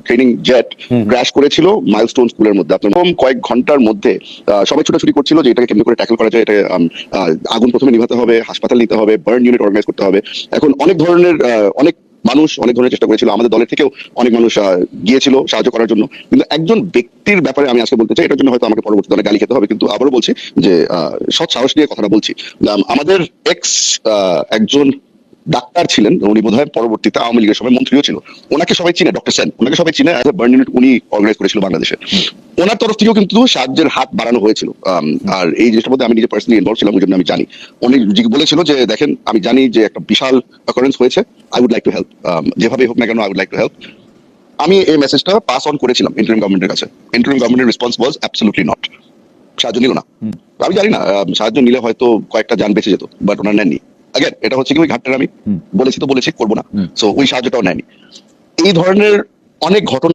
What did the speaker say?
Training jet crash করেছিল milestone স্কুলের মধ্যে। আপনার কয়েক ঘন্টার মধ্যে সবাই ছোটাছুটি করছিল যে এটাকে কেমনি করে ট্যাকল করা যায়, এটা আগুন প্রথমে নিভাতে হবে, হাসপাতাল নিতে হবে, বার্ন ইউনিট অর্গানাইজ করতে হবে। এখন অনেক ধরনের অনেক মানুষ অনেক ধরনের চেষ্টা করেছিল, আমাদের দলের থেকেও অনেক মানুষ গিয়েছিল সাহায্য করার জন্য। কিন্তু একজন ব্যক্তির ব্যাপারে আমি আজকে বলতে চাই, এটার জন্য হয়তো আমাকে পরবর্তীতে অনেক গালি খেতে হবে, কিন্তু আবারও বলছি যে সৎ সাহস নিয়ে কথাটা বলছি। আমাদের এক্স একজন ডাক্তার ছিলেন, উনি বোধহয় পরবর্তীতে আওয়ামী লীগের সময় মন্ত্রীও ছিল। ওনাকে সবাই চিনে, ডক্টর সেন, ওনাকে সবাই চিনে। অ্যাজ এ বার্ন ইউনিট উনি অর্গানাইজ করেছিল বাংলাদেশে। ওনার তরফ থেকেও কিন্তু সাহায্যের হাত বাড়ানো হয়েছিল। আর এই জিনিসটার মধ্যে আমি নিজে পার্সোনালি ইনভলভ ছিলাম, ওই জন্য আমি জানি। উনি বলেছিল যে দেখেন, আমি জানি যে একটা বিশাল অকারেন্স হয়েছে, I would like to help, যেভাবে হোক না কেন I would like to help. আমি এই মেসেজটা পাস অন করেছিলাম ইন্টারিম গভর্নমেন্টের কাছে। ইন্টারিম গভর্নমেন্টের রেসপন্স ওয়াজ অ্যাবসলিউটলি নট, সাহায্য নিল না। আমি জানি না, সাহায্য নিলে হয়তো কয়েকটা যান বেঁচে যেত, বাট ওনার নেননি। আগেন এটা হচ্ছে কি, ওই ঘাটটা আমি বলেছি তো বলেছি, করবো না, সো ওই সাহায্যটাও নেয়নি। এই ধরনের অনেক ঘটনা